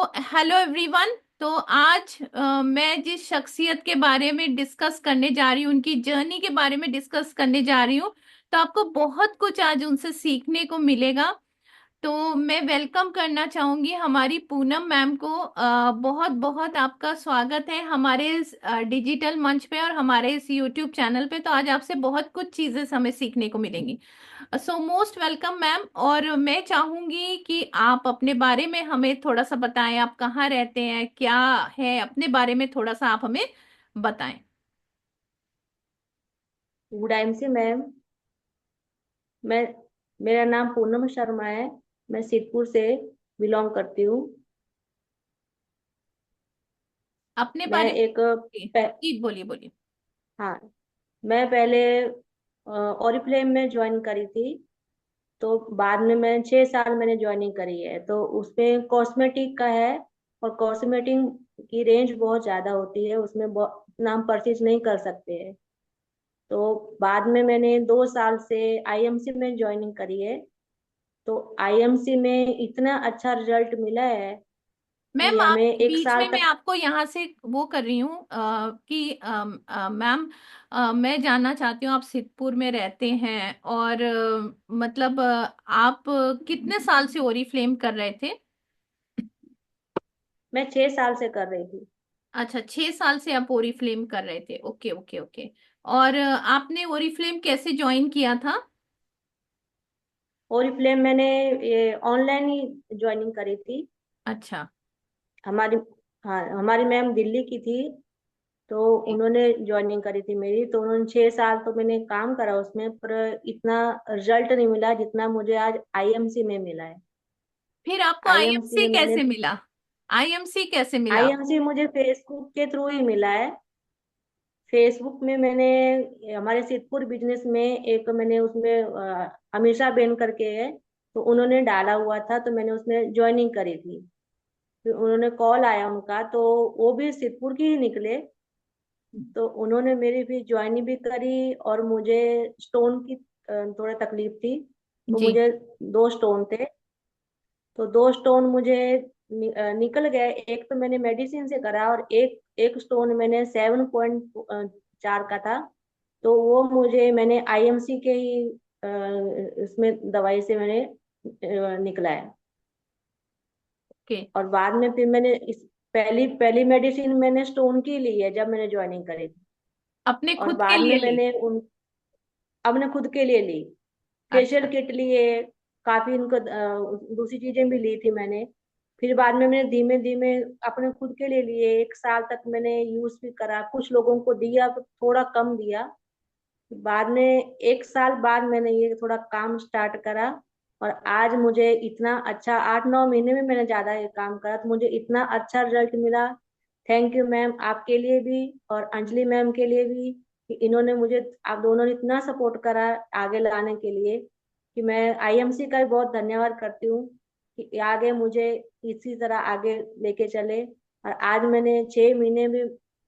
Hello everyone. तो आज मैं जिस शख्सियत के बारे में डिस्कस करने जा रही हूँ, उनकी जर्नी के बारे में डिस्कस करने जा रही हूँ। तो आपको बहुत कुछ आज उनसे सीखने को मिलेगा। तो मैं वेलकम करना चाहूंगी हमारी पूनम मैम को। बहुत बहुत आपका स्वागत है हमारे इस डिजिटल मंच पे और हमारे इस यूट्यूब चैनल पे। तो आज आपसे बहुत कुछ चीजें हमें सीखने को मिलेंगी। So most welcome ma'am. और मैं चाहूंगी कि आप अपने बारे में हमें थोड़ा सा बताएं। आप कहाँ रहते हैं, क्या है, अपने बारे में थोड़ा सा आप हमें बताएं। गुड टाइम से मैम। मैं मेरा नाम पूनम शर्मा है। मैं सिद्धपुर से बिलोंग करती हूँ। अपने मैं बारे एक में पह, जी बोलिए बोलिए। हाँ, मैं पहले ओरिफ्लेम में ज्वाइन करी थी। तो बाद में मैं 6 साल मैंने ज्वाइनिंग करी है, तो उसमें कॉस्मेटिक का है। और कॉस्मेटिक की रेंज बहुत ज्यादा होती है, उसमें इतना हम परचेज नहीं कर सकते हैं। तो बाद में मैंने 2 साल से आईएमसी में ज्वाइनिंग करी है। तो आईएमसी में इतना अच्छा रिजल्ट मिला है कि मैम, आप हमें एक बीच साल में मैं तक। आपको यहाँ से वो कर रही हूँ कि मैम, मैं जानना चाहती हूँ, आप सिद्धपुर में रहते हैं और मतलब आप कितने साल से ओरीफ्लेम कर रहे थे? मैं 6 साल से कर रही थी। अच्छा, 6 साल से आप ओरीफ्लेम कर रहे थे। Okay okay okay. और आपने ओरीफ्लेम कैसे ज्वाइन किया था? ओरिफ्लेम मैंने ये ऑनलाइन ही ज्वाइनिंग करी थी। अच्छा। हमारी हाँ, हमारी मैम दिल्ली की थी। तो उन्होंने ज्वाइनिंग करी थी मेरी, तो उन्होंने 6 साल तो मैंने काम करा उसमें, पर इतना रिजल्ट नहीं मिला जितना मुझे आज आईएमसी में मिला है। फिर आपको आईएमसी आईएमसी में मैंने कैसे मिला? आईएमसी कैसे मिला? आईएमसी मुझे फेसबुक के थ्रू ही मिला है। फेसबुक में मैंने हमारे सिद्धपुर बिजनेस में एक मैंने उसमें अमीषा बेन करके है, तो उन्होंने डाला हुआ था, तो मैंने उसमें ज्वाइनिंग करी थी। फिर उन्होंने कॉल आया उनका, तो वो भी सिद्धपुर की ही निकले। तो उन्होंने मेरी भी ज्वाइनिंग भी करी, और मुझे स्टोन की थोड़ा तकलीफ थी। तो जी। मुझे 2 स्टोन थे। तो 2 स्टोन मुझे निकल गए। एक तो मैंने मेडिसिन से करा, और एक एक स्टोन मैंने 7.4 का था। तो वो मैंने आईएमसी के ही इसमें दवाई से मैंने निकला है। ओके। और बाद में फिर मैंने इस पहली पहली मेडिसिन मैंने स्टोन की ली है जब मैंने ज्वाइनिंग करी थी। अपने और खुद के बाद में लिए ली? मैंने उन अपने खुद के लिए ली। फेशियल अच्छा। किट लिए, काफी इनको दूसरी चीजें भी ली थी मैंने। फिर बाद में मैंने धीमे धीमे अपने खुद के लिए लिए। 1 साल तक मैंने यूज भी करा, कुछ लोगों को दिया तो थोड़ा कम दिया। बाद में 1 साल बाद मैंने ये थोड़ा काम स्टार्ट करा। और आज मुझे इतना अच्छा, 8-9 महीने में मैंने ज्यादा ये काम करा, तो मुझे इतना अच्छा रिजल्ट मिला। थैंक यू मैम, आपके लिए भी और अंजलि मैम के लिए भी, कि इन्होंने मुझे, आप दोनों ने इतना सपोर्ट करा आगे लाने के लिए, कि मैं आईएमसी का भी बहुत धन्यवाद करती हूँ कि आगे मुझे इसी तरह आगे लेके चले। और आज मैंने 6 महीने में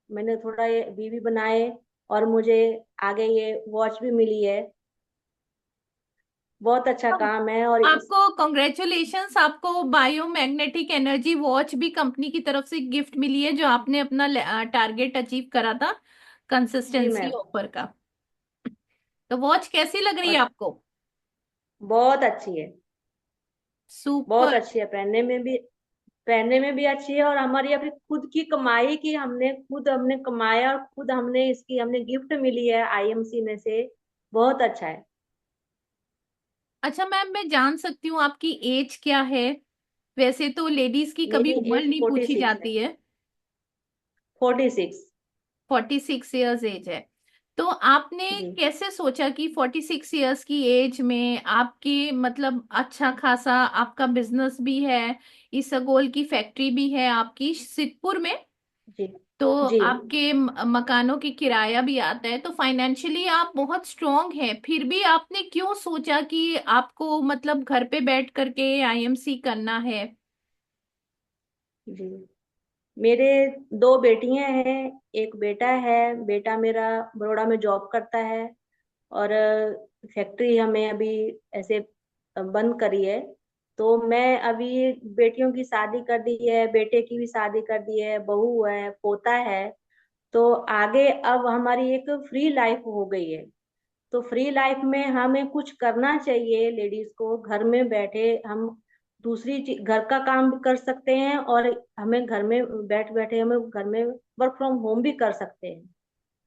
मैंने थोड़ा ये बीवी बनाए, और मुझे आगे ये वॉच भी मिली है। बहुत अच्छा तो काम है। और इस आपको कॉन्ग्रेचुलेशंस, आपको बायोमैग्नेटिक एनर्जी वॉच भी कंपनी की तरफ से गिफ्ट मिली है, जो आपने अपना टारगेट अचीव करा था जी कंसिस्टेंसी मैम। ऑफर का। तो वॉच कैसी लग रही है और आपको? बहुत अच्छी है। बहुत सुपर। अच्छी है, पहनने में भी अच्छी है। और हमारी अपनी खुद की कमाई की, हमने कमाया, और खुद हमने इसकी हमने गिफ्ट मिली है आईएमसी में से। बहुत अच्छा है। अच्छा मैम, मैं जान सकती हूँ आपकी एज क्या है? वैसे तो लेडीज की कभी मेरी उम्र एज नहीं फोर्टी पूछी सिक्स है। जाती है। 46। 46 ईयर्स एज है। तो आपने जी। कैसे सोचा कि 46 ईयर्स की एज में आपकी मतलब अच्छा खासा आपका बिजनेस भी है, इसगोल की फैक्ट्री भी है आपकी सिद्धपुर में, जी। तो जी। आपके मकानों की किराया भी आता है, तो फाइनेंशियली आप बहुत स्ट्रांग हैं, फिर भी आपने क्यों सोचा कि आपको मतलब घर पे बैठ करके आईएमसी करना है? जी। मेरे 2 बेटियां हैं, एक बेटा है। बेटा मेरा बड़ौदा में जॉब करता है। और फैक्ट्री हमें अभी ऐसे बंद करी है। तो मैं अभी बेटियों की शादी कर दी है, बेटे की भी शादी कर दी है, बहू है, पोता है। तो आगे अब हमारी एक फ्री लाइफ हो गई है। तो फ्री लाइफ में हमें कुछ करना चाहिए, लेडीज को घर में बैठे हम घर का काम भी कर सकते हैं, और हमें घर में बैठ बैठे हमें घर में वर्क फ्रॉम होम भी कर सकते हैं।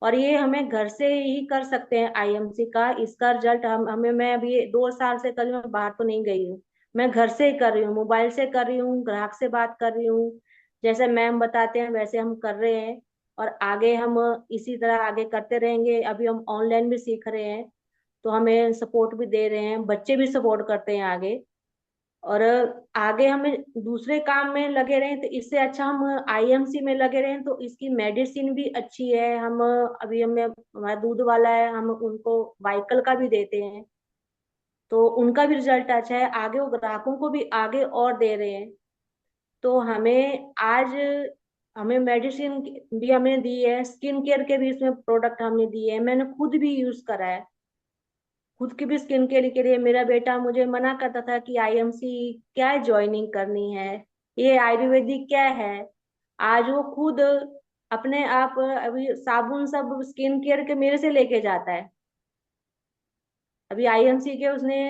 और ये हमें घर से ही कर सकते हैं आईएमसी का। इसका रिजल्ट हम हमें मैं अभी 2 साल से कर रही हूँ, मैं बाहर तो नहीं गई हूँ। मैं घर से ही कर रही हूँ, मोबाइल से कर रही हूँ, ग्राहक से बात कर रही हूँ। जैसे मैम बताते हैं वैसे हम कर रहे हैं। और आगे हम इसी तरह आगे करते रहेंगे। अभी हम ऑनलाइन भी सीख रहे हैं, तो हमें सपोर्ट भी दे रहे हैं, बच्चे भी सपोर्ट करते हैं आगे। और आगे हमें दूसरे काम में लगे रहें तो इससे अच्छा हम आईएमसी में लगे रहें, तो इसकी मेडिसिन भी अच्छी है। हम अभी हमें हमारा दूध वाला है, हम उनको वाइकल का भी देते हैं, तो उनका भी रिजल्ट अच्छा है। आगे वो ग्राहकों को भी आगे और दे रहे हैं। तो हमें आज हमें मेडिसिन भी हमने दी है, स्किन केयर के भी इसमें प्रोडक्ट हमने दिए हैं, मैंने खुद भी यूज करा है। खुद की भी स्किन केयर के लिए मेरा बेटा मुझे मना करता था कि आईएमसी क्या ज्वाइनिंग करनी है, ये आयुर्वेदिक क्या है। आज वो खुद अपने आप अभी साबुन सब स्किन केयर के मेरे से लेके जाता है। अभी आईएमसी के उसने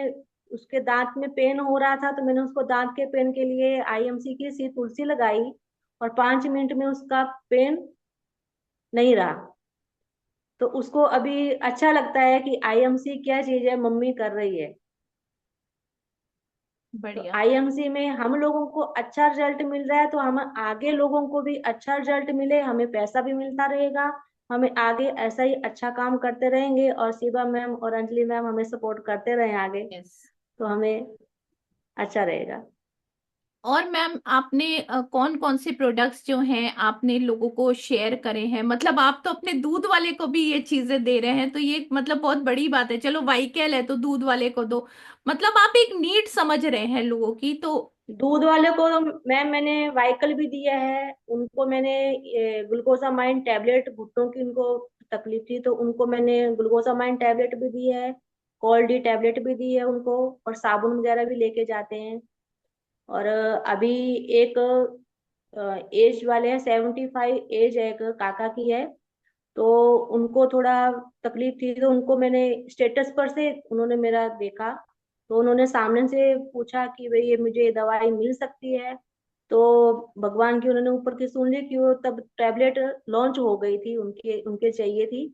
उसके दांत में पेन हो रहा था, तो मैंने उसको दांत के पेन के लिए आईएमसी की सी तुलसी लगाई, और 5 मिनट में उसका पेन नहीं रहा। तो उसको अभी अच्छा लगता है कि आईएमसी क्या चीज है, मम्मी कर रही है। तो बढ़िया। आईएमसी में हम लोगों को अच्छा रिजल्ट मिल रहा है, तो हम आगे लोगों को भी अच्छा रिजल्ट मिले, हमें पैसा भी मिलता रहेगा। हमें आगे ऐसा ही अच्छा काम करते रहेंगे, और शिवा मैम और अंजलि मैम हमें सपोर्ट करते रहे आगे, यस। तो हमें अच्छा रहेगा। और मैम आपने कौन कौन से प्रोडक्ट्स जो हैं आपने लोगों को शेयर करे हैं? मतलब आप तो अपने दूध वाले को भी ये चीजें दे रहे हैं, तो ये मतलब बहुत बड़ी बात है। चलो वाईकेल है तो दूध वाले को दो, मतलब आप एक नीड समझ रहे हैं लोगों की तो। दूध वाले को तो मैम मैंने वाइकल भी दिया है, उनको मैंने ग्लूकोसामाइन टैबलेट, घुटनों की उनको तकलीफ थी तो उनको मैंने ग्लूकोसामाइन टैबलेट भी दी है, कोल्डी टैबलेट भी दी है उनको, और साबुन वगैरह भी लेके जाते हैं। और अभी एक एज वाले हैं, 75 एज है, एक काका की है। तो उनको थोड़ा तकलीफ थी, तो उनको मैंने स्टेटस पर से उन्होंने मेरा देखा, तो उन्होंने सामने से पूछा कि भाई ये मुझे दवाई मिल सकती है। तो भगवान की उन्होंने ऊपर की सुन ली कि वो तब टैबलेट लॉन्च हो गई थी, उनके उनके चाहिए थी।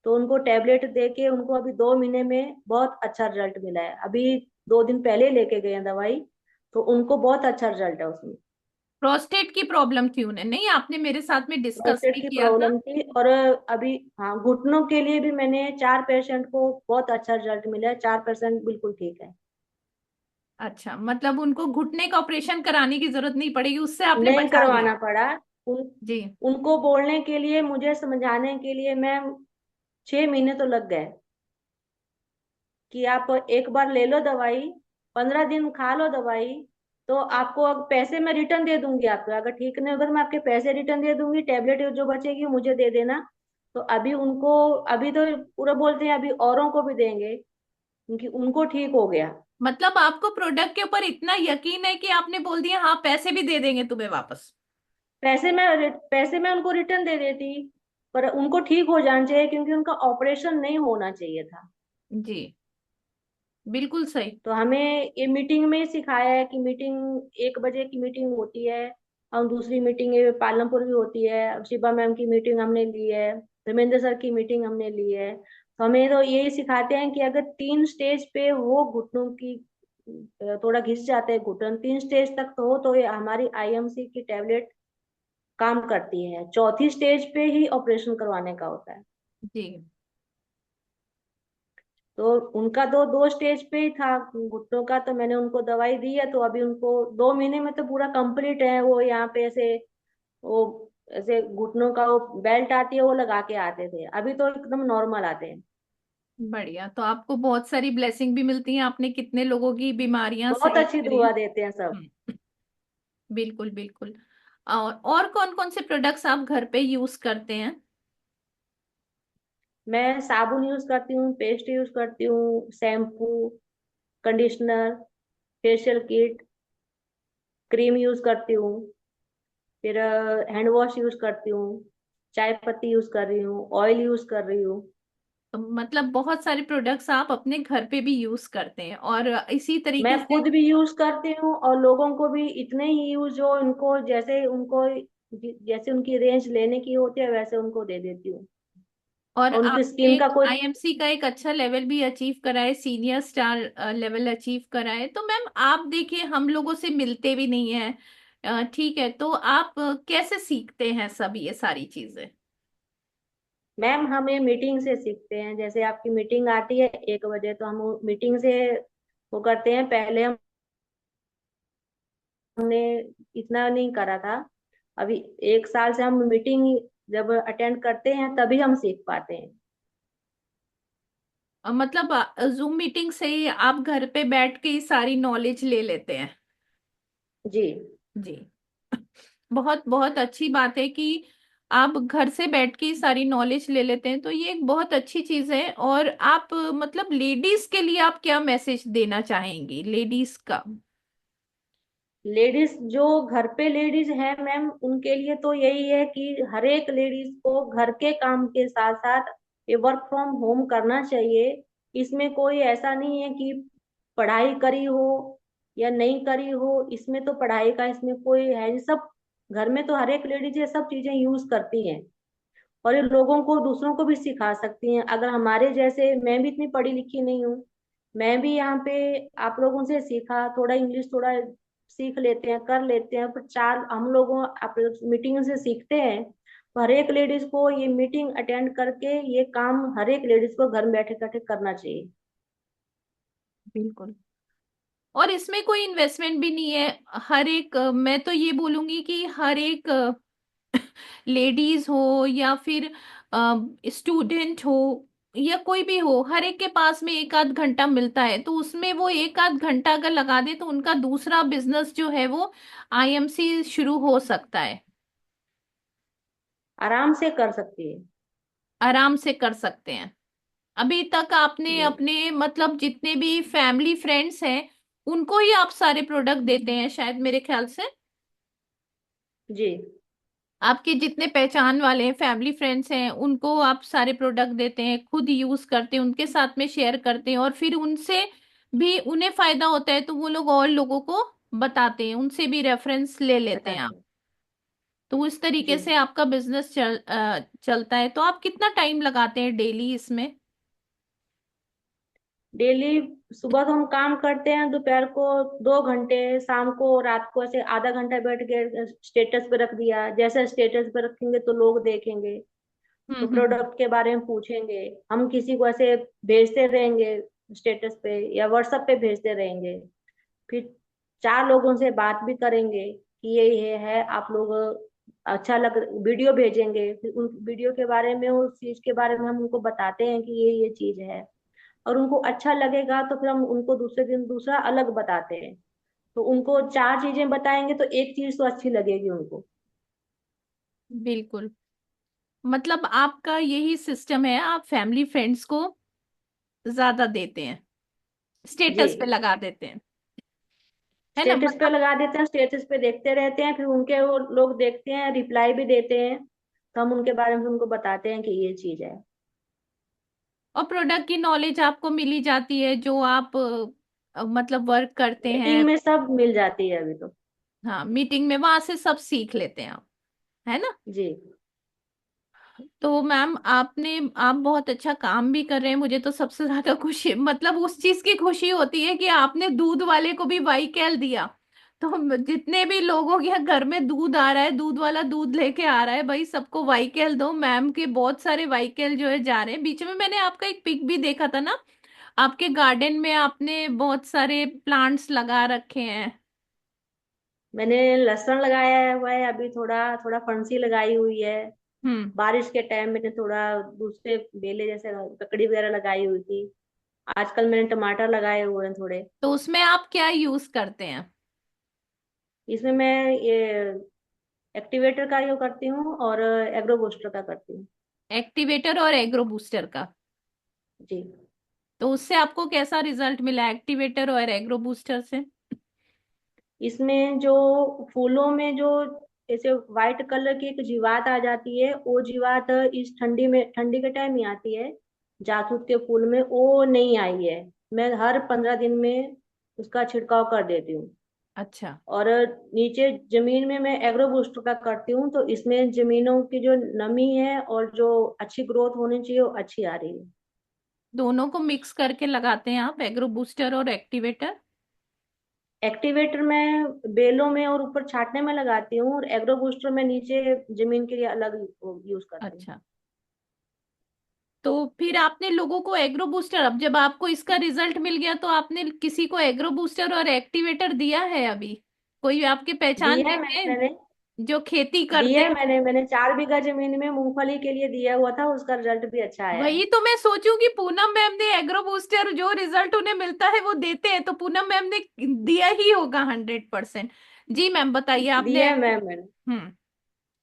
तो उनको टैबलेट दे के उनको अभी 2 महीने में बहुत अच्छा रिजल्ट मिला है। अभी 2 दिन पहले लेके गए हैं दवाई, तो उनको बहुत अच्छा रिजल्ट है उसमें। प्रोस्टेट की प्रॉब्लम थी उन्हें, नहीं आपने मेरे साथ में डिस्कस प्रोस्टेट भी की किया था। प्रॉब्लम थी। और अभी हाँ, घुटनों के लिए भी मैंने 4 पेशेंट को बहुत अच्छा रिजल्ट मिला है, 4 पेशेंट बिल्कुल ठीक है। अच्छा, मतलब उनको घुटने का ऑपरेशन कराने की जरूरत नहीं पड़ेगी, उससे आपने नहीं बचा दिया। करवाना पड़ा। उन जी। उनको बोलने के लिए, मुझे समझाने के लिए मैम 6 महीने तो लग गए, कि आप एक बार ले लो दवाई, 15 दिन खा लो दवाई, तो आपको अब पैसे मैं रिटर्न दे दूंगी आपको, अगर ठीक नहीं होगा तो मैं आपके पैसे रिटर्न दे दूंगी, टेबलेट जो बचेगी वो मुझे दे देना। तो अभी उनको, अभी तो पूरा बोलते हैं अभी औरों को भी देंगे, क्योंकि उनको ठीक हो गया। मतलब आपको प्रोडक्ट के ऊपर इतना यकीन है कि आपने बोल दिया हाँ पैसे भी दे देंगे तुम्हें वापस। पैसे मैं उनको रिटर्न दे देती, पर उनको ठीक हो जाना चाहिए, क्योंकि उनका ऑपरेशन नहीं होना चाहिए था। जी, बिल्कुल सही। तो हमें ये मीटिंग में ही सिखाया है कि मीटिंग 1 बजे की मीटिंग होती है, और दूसरी मीटिंग ये पालमपुर भी होती है। अब शिबा मैम की मीटिंग हमने ली है, धर्मेंद्र सर की मीटिंग हमने ली है। तो हमें तो यही सिखाते हैं कि अगर 3 स्टेज पे हो घुटनों की, थोड़ा घिस जाते हैं घुटन, 3 स्टेज तक तो हो, तो ये हमारी आईएमसी की टैबलेट काम करती है। चौथी स्टेज पे ही ऑपरेशन करवाने का होता है। जी। तो उनका तो 2 स्टेज पे ही था घुटनों का, तो मैंने उनको दवाई दी है, तो अभी उनको 2 महीने में तो पूरा कंप्लीट है। वो यहाँ पे ऐसे, वो ऐसे घुटनों का वो बेल्ट आती है वो लगा के आते थे, अभी तो एकदम नॉर्मल आते हैं। बढ़िया, तो आपको बहुत सारी ब्लेसिंग भी मिलती हैं, आपने कितने लोगों की बीमारियां बहुत सही अच्छी करी हैं। दुआ देते हैं सब। हम्म, बिल्कुल बिल्कुल। और कौन कौन से प्रोडक्ट्स आप घर पे यूज करते हैं? मैं साबुन यूज करती हूँ, पेस्ट यूज करती हूँ, shampoo, conditioner, facial kit, cream use करती हूँ, फिर हैंड वॉश यूज करती हूँ, चाय पत्ती यूज कर रही हूँ, ऑयल यूज कर रही हूँ। तो मतलब बहुत सारे प्रोडक्ट्स आप अपने घर पे भी यूज करते हैं, और इसी मैं तरीके से। खुद भी यूज करती हूँ और लोगों को भी इतने ही यूज जो उनको जैसे उनको जैसे उनकी रेंज लेने की होती है वैसे उनको दे देती हूँ। और और उनकी आपने स्किन का कोई। आईएमसी का एक अच्छा लेवल भी अचीव करा है, सीनियर स्टार लेवल अचीव करा है। तो मैम आप देखिए, हम लोगों से मिलते भी नहीं है, ठीक है, तो आप कैसे सीखते हैं सब ये सारी चीजें? मैम हम ये मीटिंग से सीखते हैं, जैसे आपकी मीटिंग आती है 1 बजे तो हम मीटिंग से वो करते हैं। पहले हमने इतना नहीं करा था, अभी 1 साल से हम मीटिंग जब अटेंड करते हैं तभी हम सीख पाते हैं। मतलब जूम मीटिंग से ही आप घर पे बैठ के ही सारी नॉलेज ले लेते हैं? जी। जी। बहुत बहुत अच्छी बात है कि आप घर से बैठ के ही सारी नॉलेज ले लेते हैं, तो ये एक बहुत अच्छी चीज है। और आप मतलब लेडीज के लिए आप क्या मैसेज देना चाहेंगी, लेडीज का? लेडीज जो घर पे लेडीज है मैम, उनके लिए तो यही है कि हर एक लेडीज को घर के काम के साथ साथ ये वर्क फ्रॉम होम करना चाहिए। इसमें कोई ऐसा नहीं है कि पढ़ाई करी हो या नहीं करी हो, इसमें तो पढ़ाई का इसमें कोई है नहीं। सब घर में तो हर एक लेडीज ये सब चीजें यूज करती हैं और ये लोगों को दूसरों को भी सिखा सकती हैं। अगर हमारे जैसे, मैं भी इतनी पढ़ी लिखी नहीं हूँ, मैं भी यहाँ पे आप लोगों से सीखा, थोड़ा इंग्लिश थोड़ा सीख लेते हैं, कर लेते हैं, पर चार हम लोगों आप मीटिंग से सीखते हैं। तो हर एक लेडीज को ये मीटिंग अटेंड करके ये काम हर एक लेडीज को घर में बैठे बैठे करना चाहिए। बिल्कुल। और इसमें कोई इन्वेस्टमेंट भी नहीं है। हर एक मैं तो ये बोलूंगी कि हर एक लेडीज हो या फिर स्टूडेंट हो या कोई भी हो, हर एक के पास में एक आध घंटा मिलता है, तो उसमें वो एक आध घंटा अगर लगा दे तो उनका दूसरा बिजनेस जो है वो आईएमसी शुरू हो सकता है। आराम से कर सकती है। आराम से कर सकते हैं। अभी तक आपने जी। अपने मतलब जितने भी फैमिली फ्रेंड्स हैं उनको ही आप सारे प्रोडक्ट देते हैं शायद, मेरे ख्याल से। जी। आपके जितने पहचान वाले हैं, फैमिली फ्रेंड्स हैं, उनको आप सारे प्रोडक्ट देते हैं, खुद यूज करते हैं, उनके साथ में शेयर करते हैं, और फिर उनसे भी उन्हें फायदा होता है तो वो लोग और लोगों को बताते हैं, उनसे भी रेफरेंस ले लेते हैं आप। बताते हैं। तो इस तरीके जी। से आपका बिजनेस चलता है। तो आप कितना टाइम लगाते हैं डेली इसमें? डेली सुबह तो हम काम करते हैं, दोपहर को 2 घंटे, शाम को रात को ऐसे आधा घंटा बैठ के स्टेटस पे रख दिया। जैसे स्टेटस पे रखेंगे तो लोग देखेंगे, तो हम्म। प्रोडक्ट के बारे में पूछेंगे। हम किसी को ऐसे भेजते रहेंगे स्टेटस पे या व्हाट्सएप पे भेजते रहेंगे। फिर 4 लोगों से बात भी करेंगे कि ये है, आप लोग अच्छा लग, वीडियो भेजेंगे, फिर उन वीडियो के बारे में, उस चीज के बारे में हम उनको बताते हैं कि ये चीज है। और उनको अच्छा लगेगा तो फिर हम उनको दूसरे दिन दूसरा अलग बताते हैं। तो उनको 4 चीजें बताएंगे तो एक चीज तो अच्छी लगेगी उनको। बिल्कुल। मतलब आपका यही सिस्टम है, आप फैमिली फ्रेंड्स को ज्यादा देते हैं, जी। स्टेटस पे लगा देते हैं, है ना? स्टेटस पे लगा देते हैं, स्टेटस पे देखते रहते हैं, फिर उनके वो लोग देखते हैं, रिप्लाई भी देते हैं, तो हम उनके बारे में उनको बताते हैं कि ये चीज है। और प्रोडक्ट की नॉलेज आपको मिली जाती है जो आप मतलब वर्क करते हैं। मीटिंग में सब मिल जाती है अभी तो। हाँ, मीटिंग में वहां से सब सीख लेते हैं आप, है ना? जी। तो मैम आप बहुत अच्छा काम भी कर रहे हैं। मुझे तो सबसे ज्यादा खुशी मतलब उस चीज की खुशी होती है कि आपने दूध वाले को भी वाईकेल दिया। तो जितने भी लोगों के यहाँ घर में दूध आ रहा है, दूध वाला दूध लेके आ रहा है, भाई सबको वाईकेल दो। मैम के बहुत सारे वाईकेल जो है जा रहे हैं। बीच में मैंने आपका एक पिक भी देखा था ना, आपके गार्डन में आपने बहुत सारे प्लांट्स लगा रखे हैं। मैंने लहसुन लगाया हुआ है, अभी थोड़ा थोड़ा फंसी लगाई हुई है। हम्म। बारिश के टाइम मैंने थोड़ा दूसरे बेले जैसे ककड़ी वगैरह लगाई हुई थी। आजकल मैंने टमाटर लगाए हुए हैं थोड़े। तो उसमें आप क्या यूज करते हैं? इसमें मैं ये एक्टिवेटर का यूज करती हूँ और एग्रो बूस्टर का करती हूँ। एक्टिवेटर और एग्रो बूस्टर का? जी। तो उससे आपको कैसा रिजल्ट मिला, एक्टिवेटर और एग्रो बूस्टर से? इसमें जो फूलों में जो ऐसे व्हाइट कलर की एक जीवात आ जाती है, वो जीवात इस ठंडी में, ठंडी के टाइम ही आती है, जासूद के फूल में वो नहीं आई है। मैं हर 15 दिन में उसका छिड़काव कर देती हूँ। अच्छा। और नीचे जमीन में मैं एग्रो बूस्टर का करती हूँ, तो इसमें जमीनों की जो नमी है और जो अच्छी ग्रोथ होनी चाहिए वो अच्छी आ रही है। दोनों को मिक्स करके लगाते हैं आप, एग्रो बूस्टर और एक्टिवेटर? एक्टिवेटर में बेलों में और ऊपर छाटने में लगाती हूँ, और एग्रो बूस्टर में नीचे जमीन के लिए अलग यूज करती हूँ। अच्छा। तो फिर आपने लोगों को एग्रो बूस्टर, अब जब आपको इसका रिजल्ट मिल गया तो आपने किसी को एग्रो बूस्टर और एक्टिवेटर दिया है अभी? कोई आपके दी पहचान है में है मैंने। जो खेती दी करते है हैं? मैंने 4 बीघा जमीन में मूंगफली के लिए दिया हुआ था, उसका रिजल्ट भी अच्छा आया है। वही तो मैं सोचूं कि पूनम मैम ने एग्रो बूस्टर जो रिजल्ट उन्हें मिलता है वो देते हैं, तो पूनम मैम ने दिया ही होगा 100%। जी मैम बताइए आपने। दिया है मैंने। हम्म।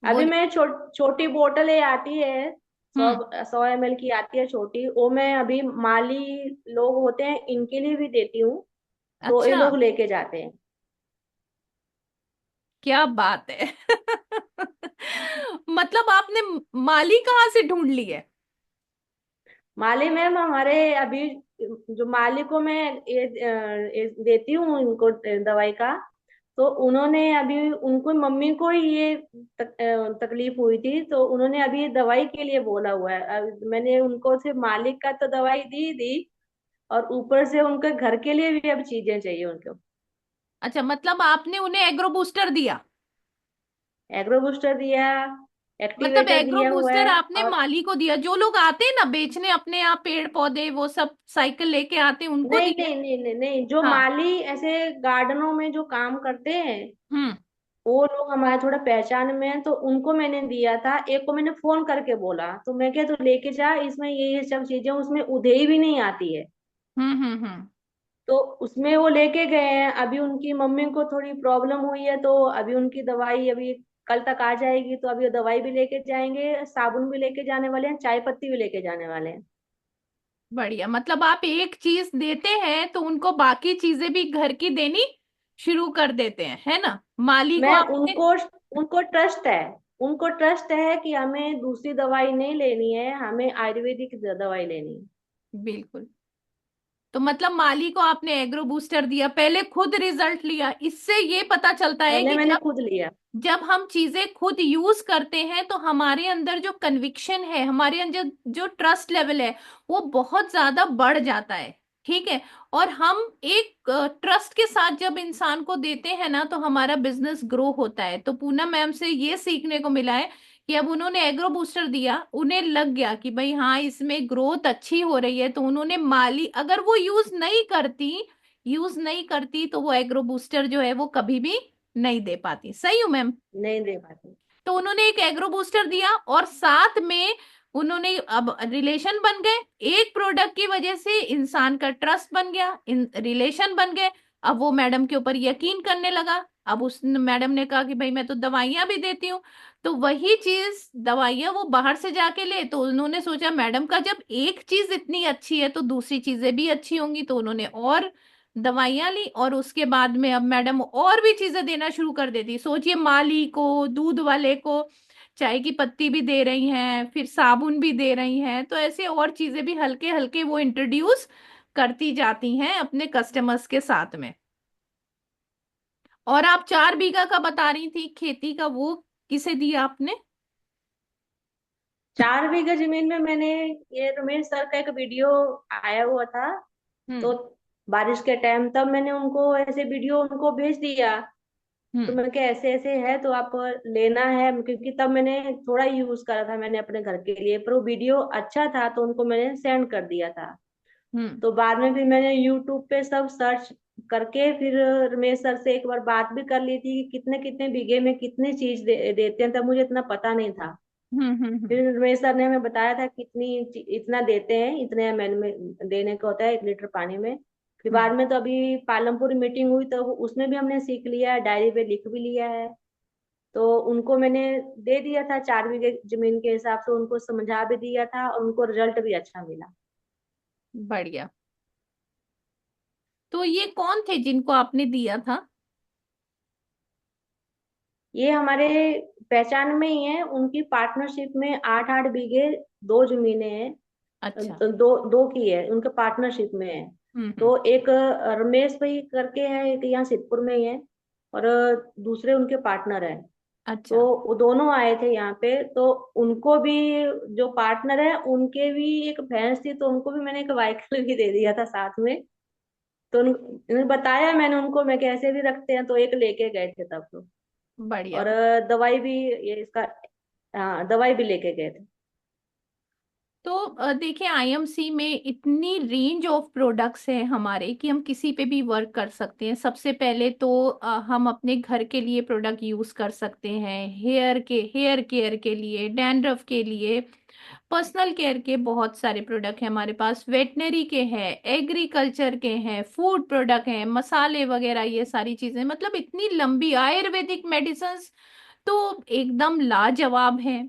अभी बोलिए। मैं छोटी बोतलें आती है, सौ हम्म। 100 ml की आती है छोटी, वो मैं अभी माली लोग होते हैं इनके लिए भी देती हूँ, तो ये अच्छा। लोग लेके जाते हैं। क्या बात है। मतलब आपने माली कहाँ से ढूंढ ली है? माली मैम हमारे अभी जो माली को मैं ये देती हूँ इनको दवाई का, तो उन्होंने अभी उनको मम्मी को ही ये तकलीफ हुई थी, तो उन्होंने अभी दवाई के लिए बोला हुआ है। मैंने उनको सिर्फ मालिक का तो दवाई दी दी, और ऊपर से उनके घर के लिए भी अब चीजें चाहिए उनको। अच्छा, मतलब आपने उन्हें एग्रो बूस्टर दिया? एग्रो बूस्टर दिया, मतलब एक्टिवेटर एग्रो दिया हुआ बूस्टर है। आपने और माली को दिया? जो लोग आते हैं ना बेचने अपने यहाँ पेड़ पौधे वो सब साइकिल लेके आते हैं उनको नहीं दिया? नहीं नहीं नहीं नहीं, जो हाँ। माली ऐसे गार्डनों में जो काम करते हैं, हम्म। वो लोग हमारे थोड़ा पहचान में है, तो उनको मैंने दिया था। एक को मैंने फोन करके बोला, तो मैं क्या, तू लेके जा, इसमें ये सब चीजें, उसमें उधेई भी नहीं आती है। हम्म। तो उसमें वो लेके गए हैं। अभी उनकी मम्मी को थोड़ी प्रॉब्लम हुई है, तो अभी उनकी दवाई अभी कल तक आ जाएगी, तो अभी वो दवाई भी लेके जाएंगे, साबुन भी लेके जाने वाले हैं, चाय पत्ती भी लेके जाने वाले हैं। बढ़िया, मतलब आप एक चीज देते हैं तो उनको बाकी चीजें भी घर की देनी शुरू कर देते हैं, है ना? माली को मैं आपने। उनको उनको ट्रस्ट है, उनको ट्रस्ट है कि हमें दूसरी दवाई नहीं लेनी है, हमें आयुर्वेदिक दवाई लेनी है। बिल्कुल। तो मतलब माली को आपने एग्रो बूस्टर दिया, पहले खुद रिजल्ट लिया, इससे ये पता चलता है पहले कि मैंने जब खुद लिया। जब हम चीजें खुद यूज करते हैं तो हमारे अंदर जो कन्विक्शन है, हमारे अंदर जो ट्रस्ट लेवल है, वो बहुत ज्यादा बढ़ जाता है। ठीक है। और हम एक ट्रस्ट के साथ जब इंसान को देते हैं ना तो हमारा बिजनेस ग्रो होता है। तो पूनम मैम से ये सीखने को मिला है कि अब उन्होंने एग्रो बूस्टर दिया, उन्हें लग गया कि भाई हाँ इसमें ग्रोथ अच्छी हो रही है, तो उन्होंने माली, अगर वो यूज नहीं करती तो वो एग्रो बूस्टर जो है वो कभी भी नहीं दे पाती। सही हूँ मैम? नहीं दे पाती। तो उन्होंने एक एग्रो बूस्टर दिया और साथ में उन्होंने अब रिलेशन बन गए। एक प्रोडक्ट की वजह से इंसान का ट्रस्ट बन गया, इन रिलेशन बन गए। अब वो मैडम के ऊपर यकीन करने लगा। अब उस मैडम ने कहा कि भाई मैं तो दवाइयां भी देती हूँ। तो वही चीज दवाइयां वो बाहर से जाके ले, तो उन्होंने सोचा मैडम का जब एक चीज इतनी अच्छी है तो दूसरी चीजें भी अच्छी होंगी, तो उन्होंने और दवाइयां ली। और उसके बाद में अब मैडम और भी चीजें देना शुरू कर देती। सोचिए, माली को, दूध वाले को चाय की पत्ती भी दे रही हैं, फिर साबुन भी दे रही हैं, तो ऐसे और चीजें भी हल्के हल्के वो इंट्रोड्यूस करती जाती हैं अपने कस्टमर्स के साथ में। और आप 4 बीघा का बता रही थी खेती का, वो किसे दिया आपने? 4 बीघा जमीन में मैंने, ये रमेश सर का एक वीडियो आया हुआ था, तो हम्म। बारिश के टाइम तब मैंने उनको ऐसे वीडियो उनको भेज दिया। तो हम्म। मैं क्या, ऐसे ऐसे है तो आप लेना है, क्योंकि तब मैंने थोड़ा यूज करा था मैंने अपने घर के लिए, पर वो वीडियो अच्छा था तो उनको मैंने सेंड कर दिया था। हम्म। तो बाद में फिर मैंने यूट्यूब पे सब सर्च करके फिर रमेश सर से एक बार बात भी कर ली थी कि कितने कितने बीघे में कितनी चीज देते हैं, तब मुझे इतना पता नहीं था। हम्म। फिर रमेश सर ने हमें बताया था कितनी इतना देते हैं, इतने ml में देने का होता है 1 लीटर पानी में। फिर बाद हम्म। में तो अभी पालमपुर मीटिंग हुई तो उसमें भी हमने सीख लिया है, डायरी पे लिख भी लिया है। तो उनको मैंने दे दिया था 4 बीघे जमीन के हिसाब से, उनको समझा भी दिया था और उनको रिजल्ट भी अच्छा मिला। बढ़िया। तो ये कौन थे जिनको आपने दिया था? ये हमारे पहचान में ही है, उनकी पार्टनरशिप में 8-8 बीघे 2 जमीनें हैं। अच्छा। दो दो की है, उनके पार्टनरशिप में है। हम्म। तो एक रमेश भाई करके है, एक यहाँ सिद्धपुर में ही है, और दूसरे उनके पार्टनर है। तो अच्छा। वो दोनों आए थे यहाँ पे, तो उनको भी, जो पार्टनर है उनके भी एक भैंस थी, तो उनको भी मैंने एक व्हीकल भी दे दिया था साथ में। तो उन्हें बताया मैंने उनको, मैं कैसे भी रखते हैं, तो एक लेके गए थे तब तो। बढ़िया। और दवाई भी, ये इसका, हाँ दवाई भी लेके गए थे। तो देखिए आईएमसी में इतनी रेंज ऑफ प्रोडक्ट्स हैं हमारे कि हम किसी पे भी वर्क कर सकते हैं। सबसे पहले तो हम अपने घर के लिए प्रोडक्ट यूज कर सकते हैं, हेयर केयर के लिए, डैंड्रफ के लिए, पर्सनल केयर के बहुत सारे प्रोडक्ट हैं हमारे पास, वेटनरी के हैं, एग्रीकल्चर के हैं, फूड प्रोडक्ट हैं, मसाले वगैरह, ये सारी चीजें, मतलब इतनी लंबी आयुर्वेदिक मेडिसिन तो एकदम लाजवाब है।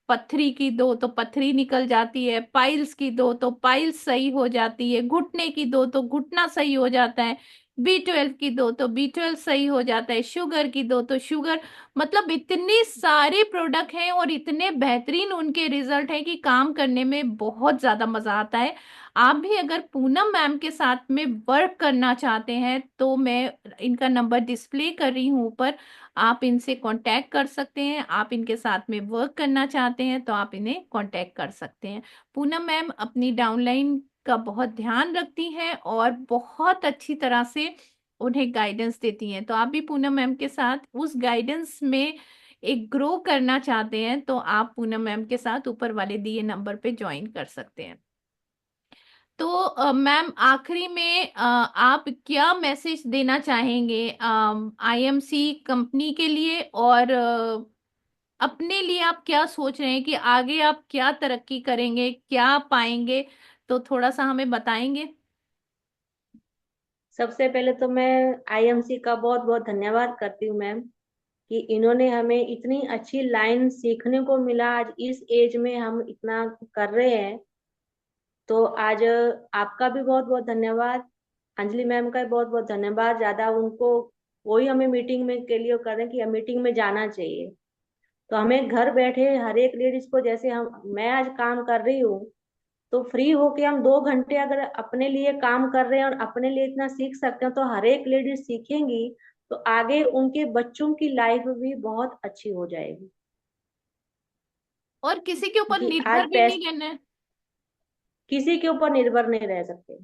पथरी की दो तो पथरी निकल जाती है, पाइल्स की दो तो पाइल्स सही हो जाती है, घुटने की दो तो घुटना सही हो जाता है, B12 की दो तो B12 सही हो जाता है, शुगर की दो तो शुगर, मतलब इतने सारे प्रोडक्ट हैं और इतने बेहतरीन उनके रिजल्ट हैं कि काम करने में बहुत ज्यादा मजा आता है। आप भी अगर पूनम मैम के साथ में वर्क करना चाहते हैं तो मैं इनका नंबर डिस्प्ले कर रही हूँ ऊपर, आप इनसे कांटेक्ट कर सकते हैं। आप इनके साथ में वर्क करना चाहते हैं तो आप इन्हें कांटेक्ट कर सकते हैं। पूनम मैम अपनी डाउनलाइन का बहुत ध्यान रखती हैं और बहुत अच्छी तरह से उन्हें गाइडेंस देती हैं। तो आप भी पूनम मैम के साथ उस गाइडेंस में एक ग्रो करना चाहते हैं तो आप पूनम मैम के साथ ऊपर वाले दिए नंबर पे ज्वाइन कर सकते हैं। तो मैम आखिरी में आप क्या मैसेज देना चाहेंगे आईएमसी कंपनी के लिए, और अपने लिए आप क्या सोच रहे हैं कि आगे आप क्या तरक्की करेंगे, क्या पाएंगे, तो थोड़ा सा हमें बताएंगे। सबसे पहले तो मैं आईएमसी का बहुत बहुत धन्यवाद करती हूँ मैम, कि इन्होंने हमें इतनी अच्छी लाइन सीखने को मिला, आज इस एज में हम इतना कर रहे हैं। तो आज आपका भी बहुत बहुत धन्यवाद, अंजलि मैम का भी बहुत बहुत धन्यवाद। ज्यादा उनको, वही हमें मीटिंग में के लिए कर रहे हैं कि मीटिंग में जाना चाहिए। तो हमें घर बैठे हर एक लेडीज को, जैसे हम, मैं आज काम कर रही हूँ, तो फ्री होके हम 2 घंटे अगर अपने लिए काम कर रहे हैं और अपने लिए इतना सीख सकते हैं, तो हर एक लेडीज सीखेंगी, तो आगे उनके बच्चों की लाइफ भी बहुत अच्छी हो जाएगी। और किसी के ऊपर क्योंकि आज निर्भर भी पैसे नहीं रहना है। किसी के ऊपर निर्भर नहीं रह सकते।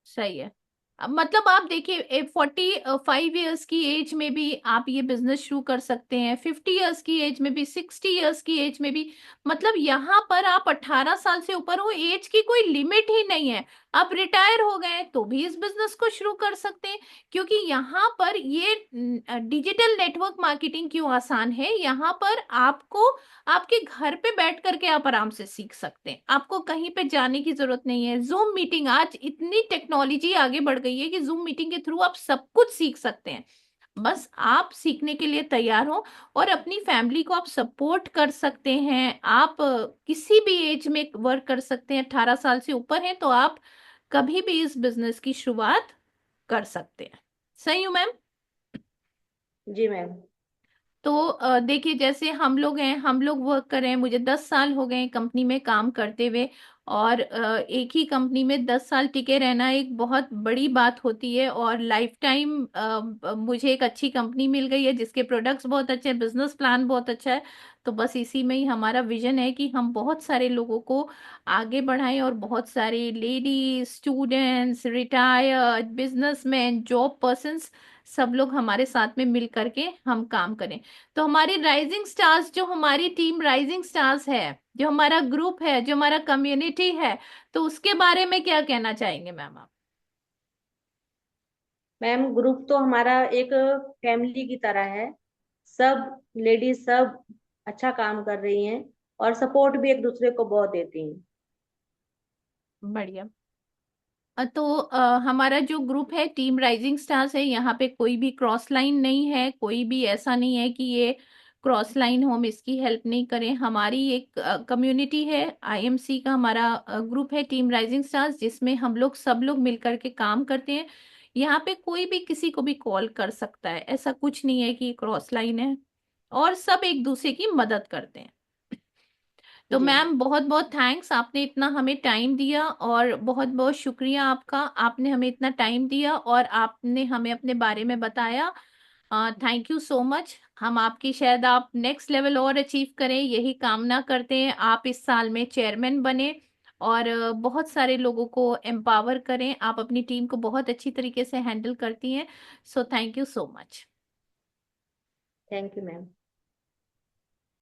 सही है। अब मतलब आप देखिए 45 ईयर्स की एज में भी आप ये बिजनेस शुरू कर सकते हैं, 50 ईयर्स की एज में भी, 60 ईयर्स की एज में भी, मतलब यहाँ पर आप 18 साल से ऊपर हो, एज की कोई लिमिट ही नहीं है। आप रिटायर हो गए तो भी इस बिजनेस को शुरू कर सकते हैं, क्योंकि यहाँ पर ये डिजिटल नेटवर्क मार्केटिंग क्यों आसान है, यहाँ पर आपको आपके घर पे बैठ करके आप आराम से सीख सकते हैं, आपको कहीं पे जाने की जरूरत नहीं है। जूम मीटिंग, आज इतनी टेक्नोलॉजी आगे बढ़ गई है कि जूम मीटिंग के थ्रू आप सब कुछ सीख सकते हैं। बस आप सीखने के लिए तैयार हो और अपनी फैमिली को आप सपोर्ट कर सकते हैं। आप किसी भी एज में वर्क कर सकते हैं, 18 साल से ऊपर है तो आप कभी भी इस बिजनेस की शुरुआत कर सकते हैं। सही हूँ मैम? जी मैम। तो देखिए जैसे हम लोग हैं, हम लोग वर्क कर रहे हैं, मुझे 10 साल हो गए कंपनी में काम करते हुए, और एक ही कंपनी में 10 साल टिके रहना एक बहुत बड़ी बात होती है। और लाइफ टाइम मुझे एक अच्छी कंपनी मिल गई है जिसके प्रोडक्ट्स बहुत अच्छे हैं, बिजनेस प्लान बहुत अच्छा है। तो बस इसी में ही हमारा विजन है कि हम बहुत सारे लोगों को आगे बढ़ाएं और बहुत सारे ladies, students, retired, businessman, job persons, सब लोग हमारे साथ में मिल करके हम काम करें। तो हमारी राइजिंग स्टार्स, जो हमारी टीम राइजिंग स्टार्स है, जो हमारा ग्रुप है, जो हमारा कम्युनिटी है, तो उसके बारे में क्या कहना चाहेंगे मैम आप? मैम ग्रुप तो हमारा एक फैमिली की तरह है। सब लेडीज सब अच्छा काम कर रही हैं, और सपोर्ट भी एक दूसरे को बहुत देती हैं। बढ़िया। तो हमारा जो ग्रुप है टीम राइजिंग स्टार्स है, यहाँ पे कोई भी क्रॉस लाइन नहीं है, कोई भी ऐसा नहीं है कि ये क्रॉस लाइन हो, हम इसकी हेल्प नहीं करें। हमारी एक कम्युनिटी है, आईएमसी का हमारा ग्रुप है टीम राइजिंग स्टार्स, जिसमें हम लोग सब लोग मिलकर के काम करते हैं। यहाँ पे कोई भी किसी को भी कॉल कर सकता है, ऐसा कुछ नहीं है कि क्रॉस लाइन है, और सब एक दूसरे की मदद करते हैं। तो जी। मैम बहुत बहुत थैंक्स, आपने इतना हमें टाइम दिया, और बहुत बहुत शुक्रिया आपका, आपने हमें इतना टाइम दिया और आपने हमें अपने बारे में बताया। Thank you so much. हम आपकी, शायद आप नेक्स्ट लेवल और अचीव करें, यही कामना करते हैं। आप इस साल में चेयरमैन बने और बहुत सारे लोगों को एम्पावर करें। आप अपनी टीम को बहुत अच्छी तरीके से हैंडल करती हैं। So thank you so much. Thank you ma'am.